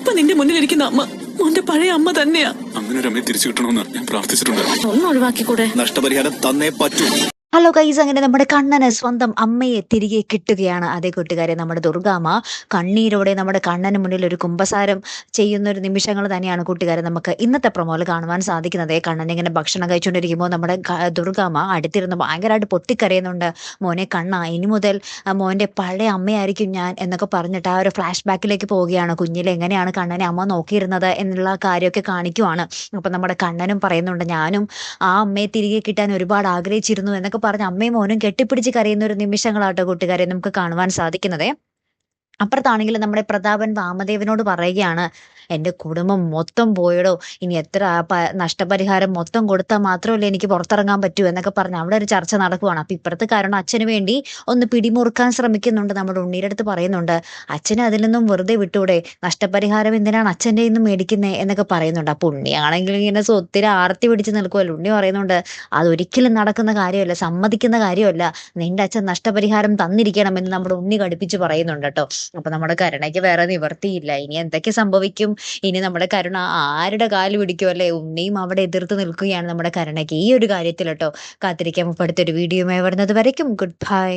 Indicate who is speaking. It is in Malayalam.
Speaker 1: ഇപ്പൊ നിന്റെ മുന്നിലിരിക്കുന്ന അമ്മ മോന്റെ പഴയ അമ്മ തന്നെയാ.
Speaker 2: അങ്ങനെ ഒരു അമ്മയെ തിരിച്ചു കിട്ടണമെന്ന് ഞാൻ പ്രാർത്ഥിച്ചിട്ടുണ്ട്.
Speaker 1: ഒന്ന് ഒഴിവാക്കിക്കൂടെ?
Speaker 3: നഷ്ടപരിഹാരം തന്നേ പറ്റൂ.
Speaker 4: ഹലോ ഗൈസ്, അങ്ങനെ നമ്മുടെ കണ്ണന് സ്വന്തം അമ്മയെ തിരികെ കിട്ടുകയാണ്. അതേ കൂട്ടുകാരെ, നമ്മുടെ ദുർഗാമ്മ കണ്ണീരോടെ നമ്മുടെ കണ്ണന് മുന്നിൽ ഒരു കുമ്പസാരം ചെയ്യുന്ന ഒരു നിമിഷങ്ങൾ തന്നെയാണ് കൂട്ടുകാരെ നമുക്ക് ഇന്നത്തെ പ്രൊമോയിൽ കാണുവാൻ സാധിക്കുന്നത്. കണ്ണൻ ഇങ്ങനെ ഭക്ഷണം കഴിച്ചുകൊണ്ടിരിക്കുമ്പോൾ നമ്മുടെ ദുർഗാമ്മ അടുത്തിരുന്ന് ഭയങ്കരമായിട്ട് പൊട്ടിക്കരയുന്നുണ്ട്. മോനെ കണ്ണ, ഇനി മുതൽ മോൻ്റെ പഴയ അമ്മയായിരിക്കും ഞാൻ എന്നൊക്കെ പറഞ്ഞിട്ട് ആ ഒരു ഫ്ലാഷ് ബാക്കിലേക്ക് പോവുകയാണ്. കുഞ്ഞിലെ എങ്ങനെയാണ് കണ്ണനെ അമ്മ നോക്കിയിരുന്നത് എന്നുള്ള കാര്യമൊക്കെ കാണിക്കുവാണ്. അപ്പം നമ്മുടെ കണ്ണനും പറയുന്നുണ്ട്, ഞാനും ആ അമ്മയെ തിരികെ കിട്ടാൻ ഒരുപാട് ആഗ്രഹിച്ചിരുന്നു എന്നൊക്കെ പറഞ്ഞ് അമ്മയും മോനും കെട്ടിപ്പിടിച്ച് കരയുന്ന ഒരു നിമിഷങ്ങളാട്ടോ കൂട്ടുകാരെ നമുക്ക് കാണുവാൻ സാധിക്കുന്നത്. അപ്പുറത്താണെങ്കിൽ നമ്മുടെ പ്രതാപൻ വാമദേവനോട് പറയുകയാണ്, എൻ്റെ കുടുംബം മൊത്തം പോയടോ, ഇനി എത്ര നഷ്ടപരിഹാരം മൊത്തം കൊടുത്താൽ മാത്രമല്ലേ എനിക്ക് പുറത്തിറങ്ങാൻ പറ്റൂ എന്നൊക്കെ പറഞ്ഞ് അവിടെ ഒരു ചർച്ച നടക്കുവാണ്. അപ്പം ഇപ്പുറത്ത് കാരണം അച്ഛന് വേണ്ടി ഒന്ന് പിടിമുറുക്കാൻ ശ്രമിക്കുന്നുണ്ട്. നമ്മുടെ ഉണ്ണിയുടെ അടുത്ത് പറയുന്നുണ്ട്, അച്ഛനെ അതിൽ നിന്നും വെറുതെ വിട്ടൂടെ, നഷ്ടപരിഹാരം എന്തിനാണ് അച്ഛൻ്റെ നിന്നും മേടിക്കുന്നത് എന്നൊക്കെ പറയുന്നുണ്ട്. അപ്പം ഉണ്ണിയാണെങ്കിൽ ഇങ്ങനെ സ്വത്തിന് ആർത്തി പിടിച്ച് നിൽക്കുമല്ലോ. ഉണ്ണി പറയുന്നുണ്ട്, അതൊരിക്കലും നടക്കുന്ന കാര്യമല്ല, സമ്മതിക്കുന്ന കാര്യമല്ല, നിന്റെ അച്ഛൻ നഷ്ടപരിഹാരം തന്നിരിക്കണമെന്ന് നമ്മുടെ ഉണ്ണി കടുപ്പിച്ച് പറയുന്നുണ്ട് കേട്ടോ. അപ്പൊ നമ്മുടെ കരുണയ്ക്ക് വേറെ നിവർത്തിയില്ല. ഇനി എന്തൊക്കെ സംഭവിക്കും? ഇനി നമ്മുടെ കരുണ ആരുടെ കാല് പിടിക്കും അല്ലെ? ഉണ്ണിയും അവിടെ എതിർത്ത് നിൽക്കുകയാണ് നമ്മുടെ കരുണയ്ക്ക് ഈ ഒരു കാര്യത്തിൽ കേട്ടോ. കാത്തിരിക്കാൻ അടുത്തൊരു വീഡിയോയുമായി വരുന്നത് വരയ്ക്കും ഗുഡ് ബൈ.